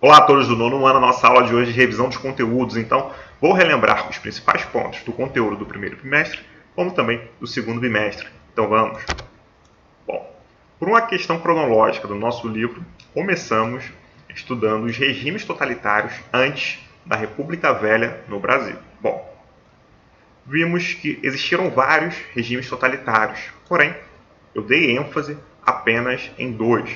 Olá a todos do nono ano, nossa aula de hoje de revisão dos conteúdos. Então, vou relembrar os principais pontos do conteúdo do primeiro bimestre, como também do segundo bimestre. Então vamos. Bom, por uma questão cronológica do nosso livro, começamos estudando os regimes totalitários antes da República Velha no Brasil. Bom, vimos que existiram vários regimes totalitários, porém, eu dei ênfase apenas em dois: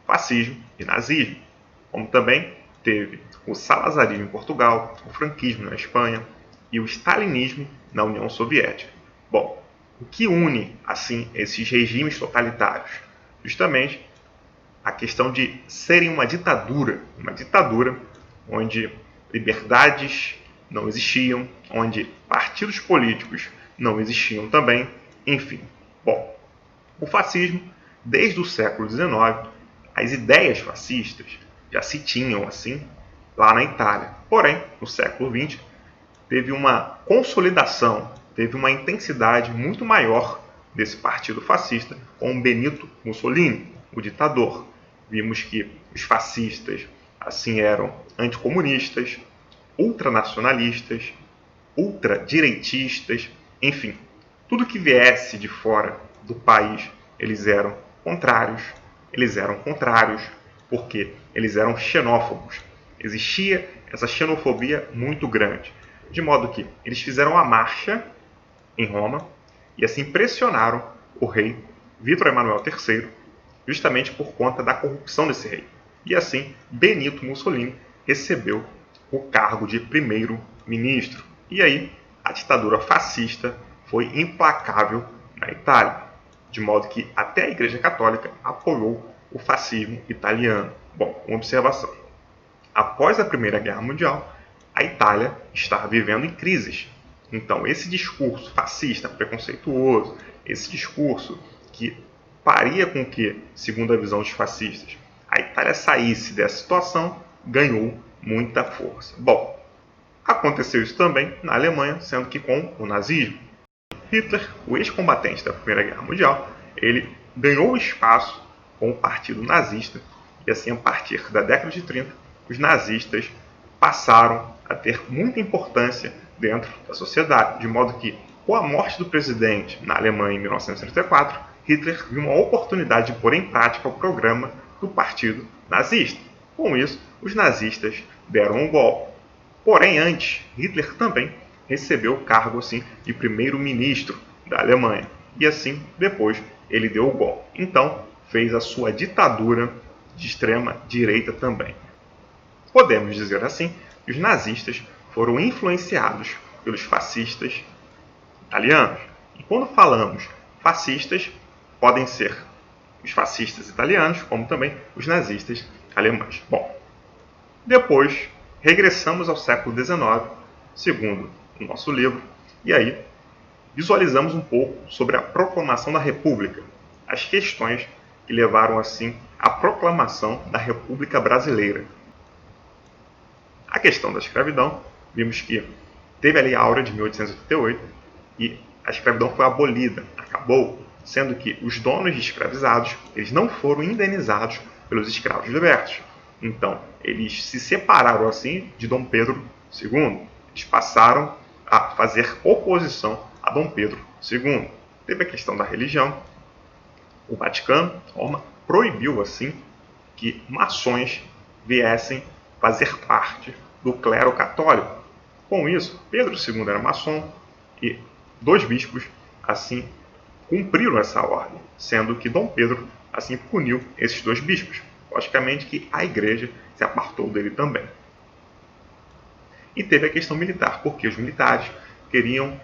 fascismo e nazismo. Como também teve o salazarismo em Portugal, o franquismo na Espanha e o stalinismo na União Soviética. Bom, o que une, assim, esses regimes totalitários? Justamente a questão de serem uma ditadura onde liberdades não existiam, onde partidos políticos não existiam também, enfim. Bom, o fascismo, desde o século XIX, as ideias fascistas já se tinham assim lá na Itália. Porém, no século XX, teve uma consolidação, teve uma intensidade muito maior desse partido fascista com Benito Mussolini, o ditador. Vimos que os fascistas assim eram anticomunistas, ultranacionalistas, ultradireitistas, enfim, tudo que viesse de fora do país, eles eram contrários porque eles eram xenófobos. Existia essa xenofobia muito grande, de modo que eles fizeram a marcha em Roma e assim pressionaram o rei Vítor Emanuel III, justamente por conta da corrupção desse rei. E assim, Benito Mussolini recebeu o cargo de primeiro-ministro. E aí, a ditadura fascista foi implacável na Itália, de modo que até a Igreja Católica apoiou o fascismo italiano. Bom, uma observação. Após a Primeira Guerra Mundial, a Itália estava vivendo em crises. Então, esse discurso fascista, preconceituoso, esse discurso que faria com que, segundo a visão dos fascistas, a Itália saísse dessa situação, ganhou muita força. Bom, aconteceu isso também na Alemanha, sendo que com o nazismo. Hitler, o ex-combatente da Primeira Guerra Mundial, ele ganhou espaço com o partido nazista e assim, a partir da década de 30, os nazistas passaram a ter muita importância dentro da sociedade, de modo que, com a morte do presidente na Alemanha em 1934, Hitler viu uma oportunidade de pôr em prática o programa do partido nazista. Com isso, os nazistas deram um golpe. Porém, antes, Hitler também recebeu o cargo assim, de primeiro-ministro da Alemanha. E assim, depois, ele deu o golpe. Então, fez a sua ditadura de extrema direita também. Podemos dizer assim que os nazistas foram influenciados pelos fascistas italianos. E quando falamos fascistas, podem ser os fascistas italianos, como também os nazistas alemães. Bom, depois regressamos ao século XIX, segundo o nosso livro, e aí visualizamos um pouco sobre a proclamação da República, as questões que levaram assim à proclamação da República Brasileira. A questão da escravidão, vimos que teve a Lei Áurea de 1888 e a escravidão foi abolida, acabou, sendo que os donos de escravizados eles não foram indenizados pelos escravos libertos. Então, eles se separaram assim de Dom Pedro II. Eles passaram a fazer oposição a Dom Pedro II. Teve a questão da religião. O Vaticano, Roma, proibiu assim que maçons viessem fazer parte do clero católico. Com isso, Pedro II era maçom e dois bispos assim cumpriram essa ordem, sendo que Dom Pedro assim puniu esses dois bispos. Logicamente que a igreja se apartou dele também. E teve a questão militar, porque os militares queriam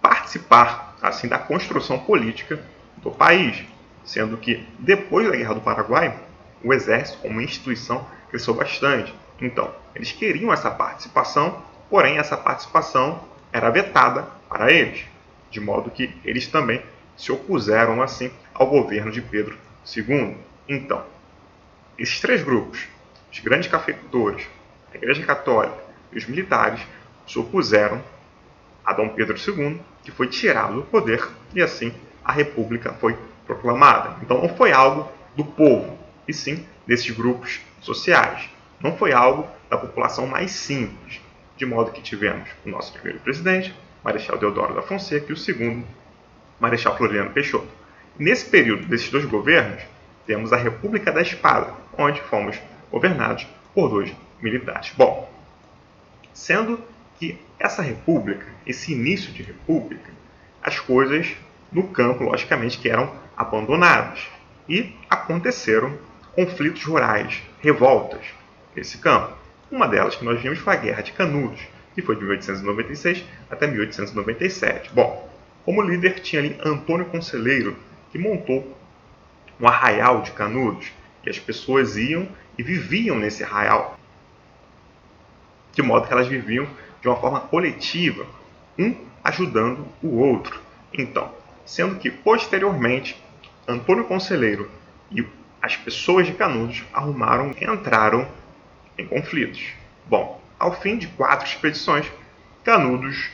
participar assim da construção política do país, sendo que depois da Guerra do Paraguai, o exército como instituição cresceu bastante. Então, eles queriam essa participação, porém essa participação era vetada para eles, de modo que eles também se opuseram assim ao governo de Pedro II. Então, esses três grupos, os grandes cafeicultores, a Igreja Católica e os militares, se opuseram a Dom Pedro II, que foi tirado do poder, e assim a República foi proclamada. Então não foi algo do povo, e sim desses grupos sociais. não foi algo da população mais simples, de modo que tivemos o nosso primeiro presidente, Marechal Deodoro da Fonseca, e o segundo, Marechal Floriano Peixoto. Nesse período desses dois governos, temos a República da Espada, onde fomos governados por dois militares. Bom, sendo que essa república, esse início de república, as coisas no campo, logicamente, que eram abandonadas. E aconteceram conflitos rurais, revoltas nesse campo. Uma delas que nós vimos foi a Guerra de Canudos, que foi de 1896 até 1897. Bom, como líder tinha ali Antônio Conselheiro, que montou um arraial de Canudos, e as pessoas iam e viviam nesse arraial, de modo que elas viviam de uma forma coletiva, um ajudando o outro. Então, sendo que posteriormente Antônio Conselheiro e as pessoas de Canudos entraram em conflitos. Bom, ao fim de 4 expedições, Canudos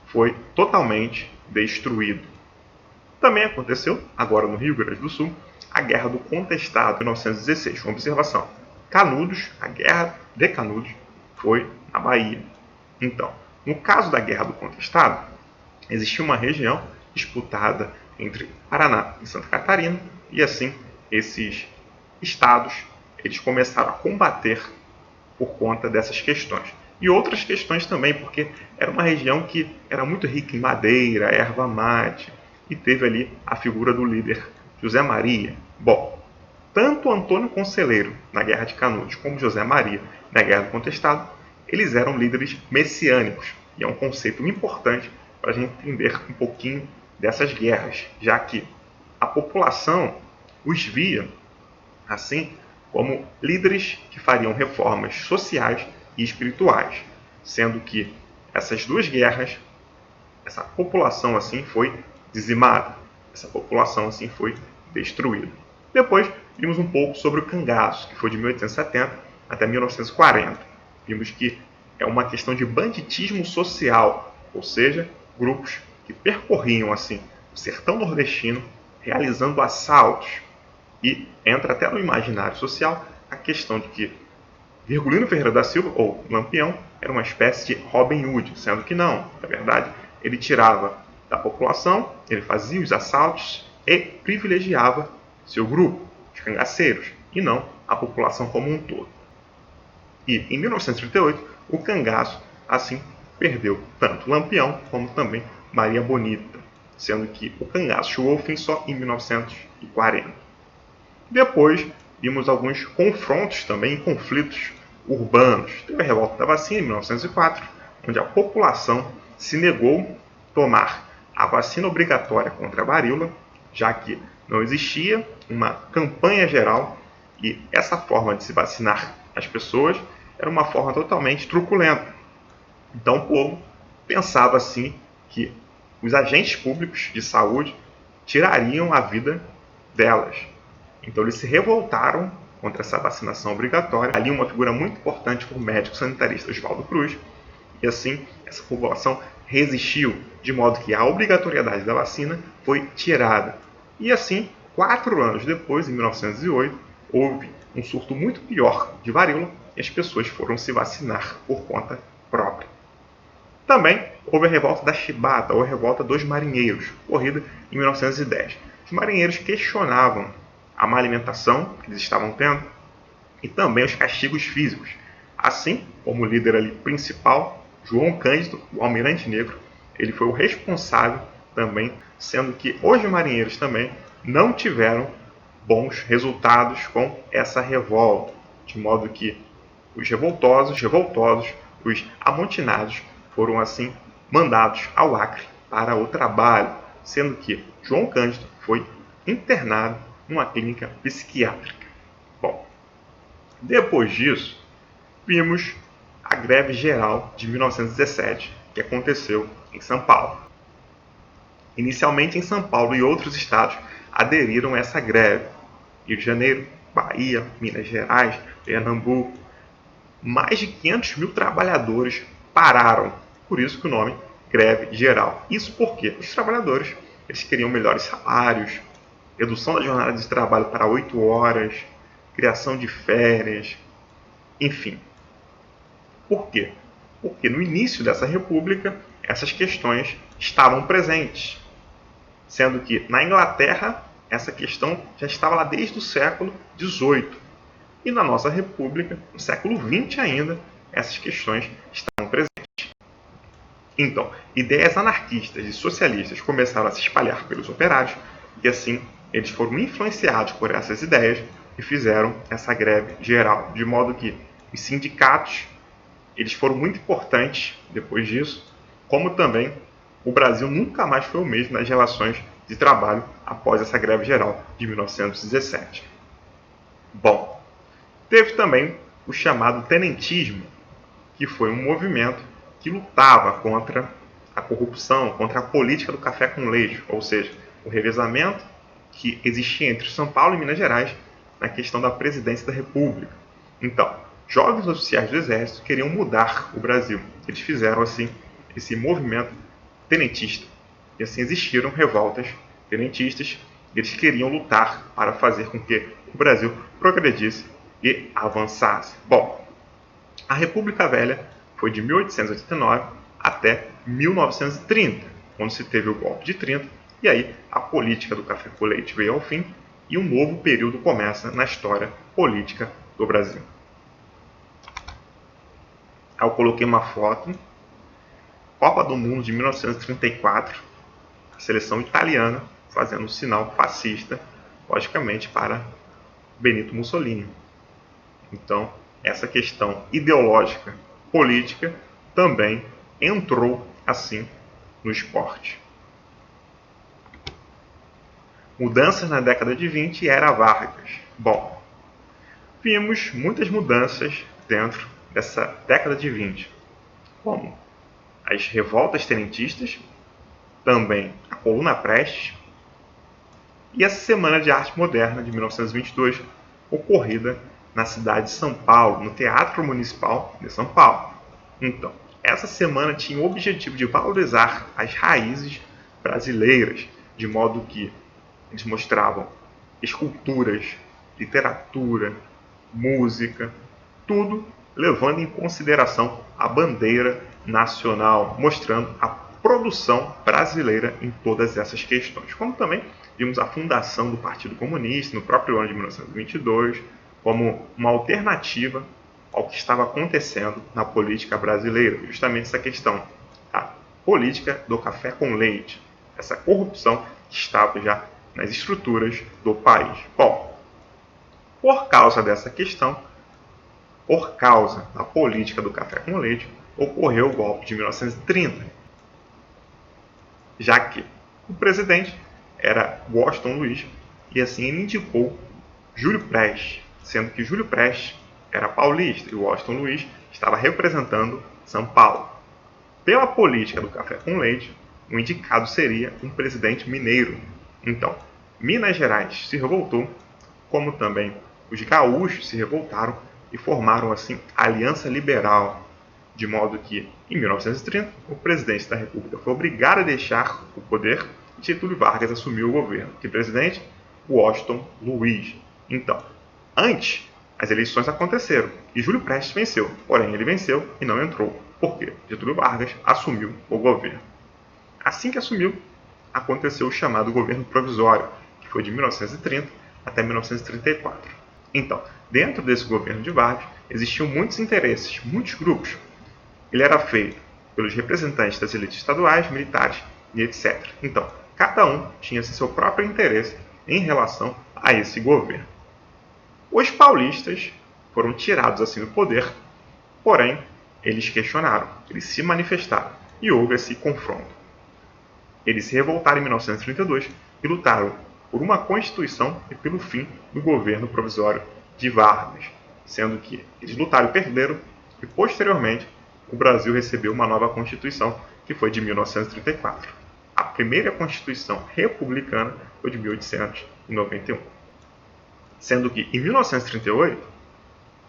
foi totalmente destruído. Também aconteceu, agora no Rio Grande do Sul, a Guerra do Contestado, em 1916. Uma observação: Canudos, a Guerra de Canudos, foi na Bahia. Então, no caso da Guerra do Contestado, existia uma região disputada entre Paraná e Santa Catarina, e assim esses estados eles começaram a combater por conta dessas questões. E outras questões também, porque era uma região que era muito rica em madeira, erva mate, e teve ali a figura do líder José Maria. Bom, tanto Antônio Conselheiro na Guerra de Canudos como José Maria na Guerra do Contestado, eles eram líderes messiânicos, e é um conceito importante para a gente entender um pouquinho dessas guerras, já que a população os via assim como líderes que fariam reformas sociais e espirituais, sendo que essas duas guerras, essa população assim foi dizimada, essa população assim foi destruída. Depois vimos um pouco sobre o cangaço, que foi de 1870 até 1940. Vimos que é uma questão de banditismo social, ou seja, grupos que percorriam assim o sertão nordestino realizando assaltos. E entra até no imaginário social a questão de que Virgulino Ferreira da Silva, ou Lampião, era uma espécie de Robin Hood, sendo que não, na verdade, ele tirava da população, ele fazia os assaltos e privilegiava seu grupo, os cangaceiros, e não a população como um todo. E em 1938, o cangaço, assim, perdeu tanto Lampião como também Maria Bonita, sendo que o cangaço chegou ao fim só em 1940. Depois, vimos alguns confrontos também, conflitos urbanos. Teve a revolta da vacina em 1904, onde a população se negou a tomar a vacina obrigatória contra a varíola, já que não existia uma campanha geral e essa forma de se vacinar as pessoas era uma forma totalmente truculenta. Então o povo pensava assim que os agentes públicos de saúde tirariam a vida delas. Então eles se revoltaram contra essa vacinação obrigatória. Ali uma figura muito importante foi o médico sanitarista Oswaldo Cruz. E assim essa população resistiu, de modo que a obrigatoriedade da vacina foi tirada. E assim, 4 anos depois, em 1908, houve um surto muito pior de varíola e as pessoas foram se vacinar por conta própria. Também houve a revolta da Chibata, ou a revolta dos marinheiros, ocorrida em 1910. Os marinheiros questionavam a má alimentação que eles estavam tendo e também os castigos físicos. Assim como o líder ali principal, João Cândido, o almirante negro, ele foi o responsável também, sendo que os marinheiros também não tiveram bons resultados com essa revolta, de modo que os revoltosos, os amotinados foram assim mandados ao Acre para o trabalho, sendo que João Cândido foi internado numa clínica psiquiátrica. Bom, depois disso, vimos a greve geral de 1917, que aconteceu em São Paulo. Inicialmente em São Paulo e outros estados aderiram a essa greve. Rio de Janeiro, Bahia, Minas Gerais, Pernambuco. Mais de 500 mil trabalhadores pararam. Por isso que o nome greve geral. Isso porque os trabalhadores eles queriam melhores salários, redução da jornada de trabalho para 8 horas, criação de férias, Enfim, por quê? Porque no início dessa república, essas questões estavam presentes, sendo que na Inglaterra essa questão já estava lá desde o século XVIII. E na nossa república, no século XX ainda, essas questões estavam presentes. Então, ideias anarquistas e socialistas começaram a se espalhar pelos operários e assim eles foram influenciados por essas ideias e fizeram essa greve geral, de modo que os sindicatos eles foram muito importantes depois disso, como também o Brasil nunca mais foi o mesmo nas relações de trabalho após essa greve geral de 1917. Bom, teve também o chamado tenentismo, que foi um movimento que lutava contra a corrupção, contra a política do café com leite, ou seja, o revezamento que existia entre São Paulo e Minas Gerais na questão da presidência da República. Então, jovens oficiais do Exército queriam mudar o Brasil. Eles fizeram, assim, esse movimento tenentista. E assim existiram revoltas tenentistas. Eles queriam lutar para fazer com que o Brasil progredisse e avançasse. Bom, a República Velha foi de 1889 até 1930, quando se teve o golpe de 30, e aí a política do café com leite veio ao fim e um novo período começa na história política do Brasil. Aí eu coloquei uma foto, Copa do Mundo de 1934, a seleção italiana fazendo um sinal fascista, logicamente para Benito Mussolini. Então, essa questão ideológica, política, também entrou assim no esporte. Mudanças na década de 20 e era Vargas. Bom, vimos muitas mudanças dentro dessa década de 20, como as revoltas tenentistas, também a Coluna Prestes e essa Semana de Arte Moderna de 1922, ocorrida na cidade de São Paulo, no Teatro Municipal de São Paulo. Então, essa semana tinha o objetivo de valorizar as raízes brasileiras, de modo que eles mostravam esculturas, literatura, música, tudo levando em consideração a bandeira nacional, mostrando a produção brasileira em todas essas questões. Como também vimos a fundação do Partido Comunista no próprio ano de 1922, como uma alternativa ao que estava acontecendo na política brasileira, justamente essa questão, a política do café com leite, essa corrupção que estava já nas estruturas do país. Bom, por causa dessa questão, por causa da política do café com leite, ocorreu o golpe de 1930, já que o presidente era Washington Luiz e assim ele indicou Júlio Prestes, sendo que Júlio Prestes era paulista e Washington Luiz estava representando São Paulo. Pela política do café com leite, o indicado seria um presidente mineiro. Então, Minas Gerais se revoltou, como também os gaúchos se revoltaram e formaram assim a Aliança Liberal, de modo que, em 1930, o presidente da República foi obrigado a deixar o poder e Getúlio Vargas assumiu o governo. Que presidente? Washington Luiz. Então, antes, as eleições aconteceram e Júlio Prestes venceu, porém ele venceu e não entrou. Por quê? Getúlio Vargas assumiu o governo. Assim que assumiu, aconteceu o chamado governo provisório, que foi de 1930 até 1934. Então, dentro desse governo de Vargas, existiam muitos interesses, muitos grupos. Ele era feito pelos representantes das elites estaduais, militares e etc. Então, cada um tinha seu próprio interesse em relação a esse governo. Os paulistas foram tirados assim do poder, porém, eles questionaram, eles se manifestaram e houve esse confronto. Eles se revoltaram em 1932 e lutaram por uma Constituição e pelo fim do governo provisório de Vargas, sendo que eles lutaram e perderam e, posteriormente, o Brasil recebeu uma nova Constituição, que foi de 1934. A primeira Constituição republicana foi de 1891. Sendo que, em 1938,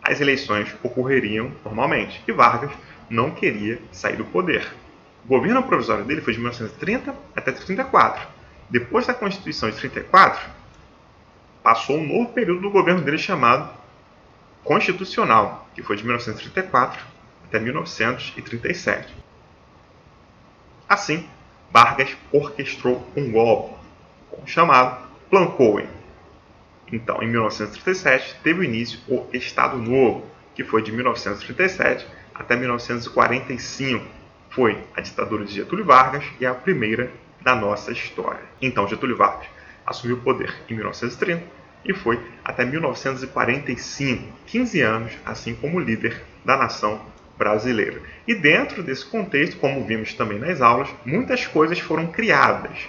as eleições ocorreriam normalmente e Vargas não queria sair do poder. O governo provisório dele foi de 1930 até 1934. Depois da Constituição de 1934, passou um novo período do governo dele chamado Constitucional, que foi de 1934 até 1937. Assim, Vargas orquestrou um golpe, chamado Plano Cohen. Então, em 1937, teve início o Estado Novo, que foi de 1937 até 1945. Foi a ditadura de Getúlio Vargas e a primeira da nossa história. Então, Getúlio Vargas assumiu o poder em 1930 e foi até 1945, 15 anos, assim como líder da nação brasileira. E dentro desse contexto, como vimos também nas aulas, muitas coisas foram criadas,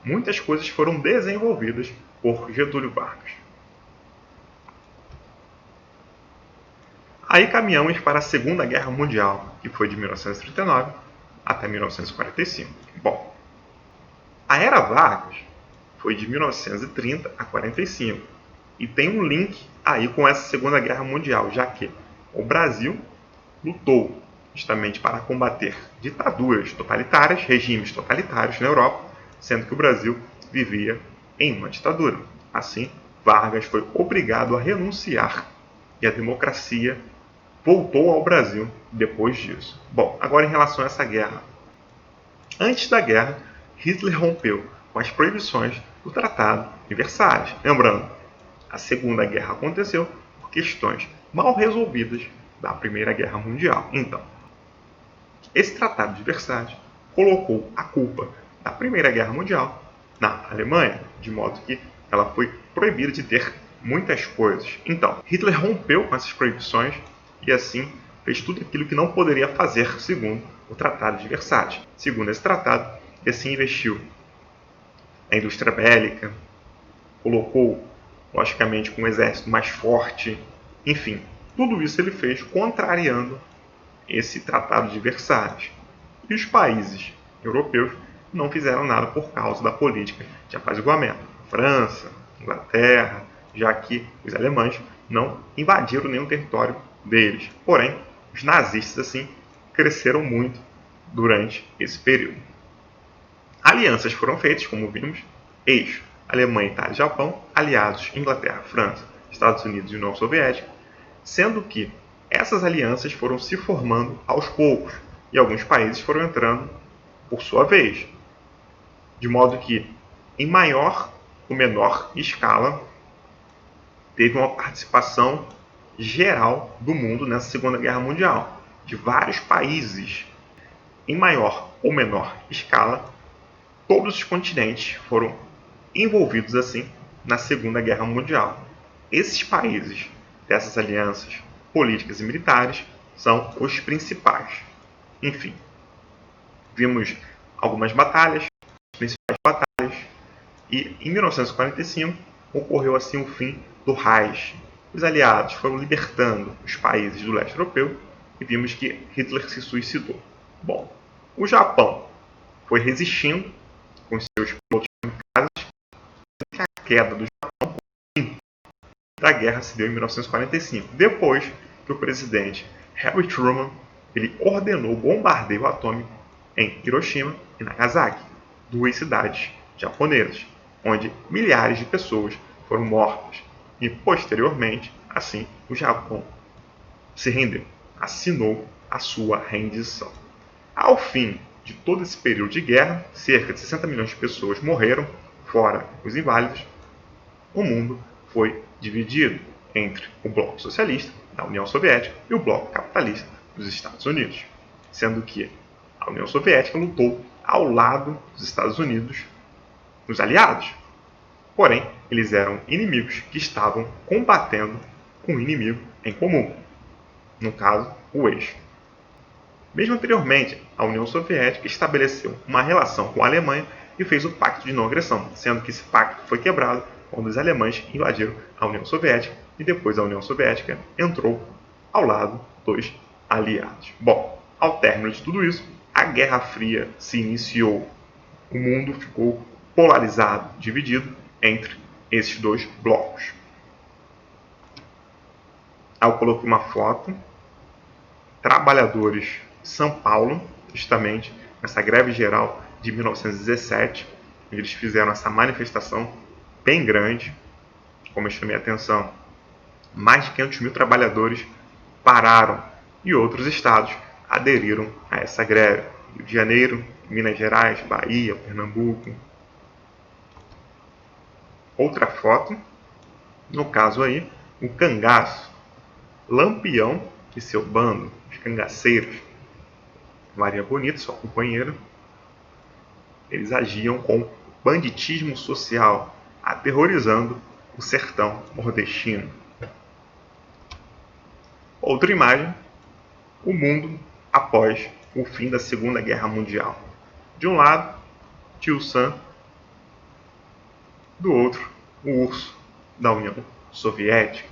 muitas coisas foram desenvolvidas por Getúlio Vargas. Aí caminhamos para a Segunda Guerra Mundial, que foi de 1939 até 1945. Bom, a Era Vargas foi de 1930 a 45 e tem um link aí com essa Segunda Guerra Mundial, já que o Brasil lutou justamente para combater ditaduras totalitárias, regimes totalitários na Europa, sendo que o Brasil vivia em uma ditadura. Assim, Vargas foi obrigado a renunciar e a democracia voltou ao Brasil depois disso. Bom, agora em relação a essa guerra. Antes da guerra, Hitler rompeu com as proibições do Tratado de Versalhes. Lembrando, a Segunda Guerra aconteceu por questões mal resolvidas da Primeira Guerra Mundial. Então, esse Tratado de Versalhes colocou a culpa da Primeira Guerra Mundial na Alemanha, de modo que ela foi proibida de ter muitas coisas. Então, Hitler rompeu com essas proibições e assim fez tudo aquilo que não poderia fazer segundo o Tratado de Versalhes. Segundo esse tratado, ele assim investiu na indústria bélica, colocou, logicamente, com um exército mais forte, enfim, tudo isso ele fez contrariando esse Tratado de Versalhes. E os países europeus não fizeram nada por causa da política de apaziguamento. França, Inglaterra, já que os alemães não invadiram nenhum território deles. Porém, os nazistas assim cresceram muito durante esse período. Alianças foram feitas, como vimos, eixo Alemanha, Itália e Japão, aliados Inglaterra, França, Estados Unidos e União Soviética, sendo que essas alianças foram se formando aos poucos e alguns países foram entrando por sua vez, de modo que, em maior ou menor escala, teve uma participação geral do mundo nessa Segunda Guerra Mundial, de vários países. Em maior ou menor escala, todos os continentes foram envolvidos assim na Segunda Guerra Mundial. Esses países dessas alianças políticas e militares são os principais. Enfim, vimos algumas batalhas, as principais batalhas, e em 1945 ocorreu assim o fim do Reich. Os aliados foram libertando os países do leste europeu e vimos que Hitler se suicidou. Bom, o Japão foi resistindo com seus pilotos kamikazes, e a queda do Japão, o fim da guerra, se deu em 1945, depois que o presidente Harry Truman ele ordenou o bombardeio atômico em Hiroshima e Nagasaki, duas cidades japonesas, onde milhares de pessoas foram mortas. E, posteriormente, assim, o Japão se rendeu, assinou a sua rendição. Ao fim de todo esse período de guerra, cerca de 60 milhões de pessoas morreram, fora os inválidos. O mundo foi dividido entre o bloco socialista da União Soviética e o bloco capitalista dos Estados Unidos, sendo que a União Soviética lutou ao lado dos Estados Unidos, nos aliados. Porém, eles eram inimigos que estavam combatendo um inimigo em comum, no caso, o eixo. Mesmo anteriormente, a União Soviética estabeleceu uma relação com a Alemanha e fez o Pacto de Não Agressão, sendo que esse pacto foi quebrado quando os alemães invadiram a União Soviética e depois a União Soviética entrou ao lado dos aliados. Bom, ao término de tudo isso, a Guerra Fria se iniciou. O mundo ficou polarizado, dividido entre esses dois blocos. Aí eu coloquei uma foto, trabalhadores de São Paulo, justamente nessa greve geral de 1917, onde eles fizeram essa manifestação bem grande. Como eu chamei a atenção, mais de 500 mil trabalhadores pararam e outros estados aderiram a essa greve. Rio de Janeiro, Minas Gerais, Bahia, Pernambuco. Outra foto, no caso aí, o cangaço, Lampião e seu bando, os cangaceiros, Maria Bonita, sua companheira, eles agiam com banditismo social, aterrorizando o sertão nordestino. Outra imagem, o mundo após o fim da Segunda Guerra Mundial. De um lado, Tio Sam, do outro, o urso da União Soviética.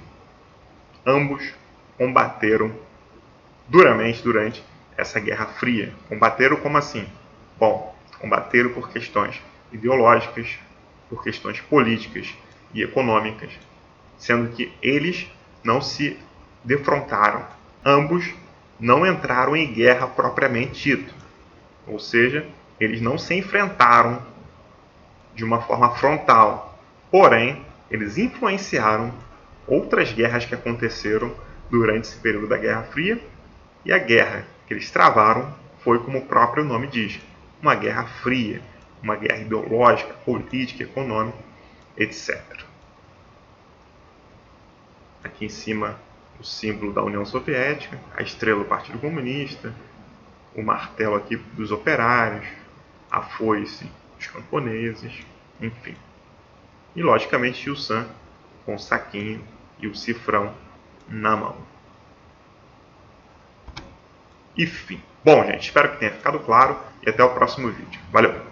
Ambos combateram duramente durante essa Guerra Fria. Combateram como assim? Bom, combateram por questões ideológicas, por questões políticas e econômicas, sendo que eles não se defrontaram. Ambos não entraram em guerra propriamente dito, ou seja, eles não se enfrentaram de uma forma frontal, porém, eles influenciaram outras guerras que aconteceram durante esse período da Guerra Fria, e a guerra que eles travaram foi, como o próprio nome diz, uma guerra fria, uma guerra ideológica, política, econômica, etc. Aqui em cima, o símbolo da União Soviética, a estrela do Partido Comunista, o martelo aqui dos operários, a foice dos camponeses, enfim. E, logicamente, Tio Sam com o saquinho e o cifrão na mão. Enfim. Bom, gente, espero que tenha ficado claro e até o próximo vídeo. Valeu!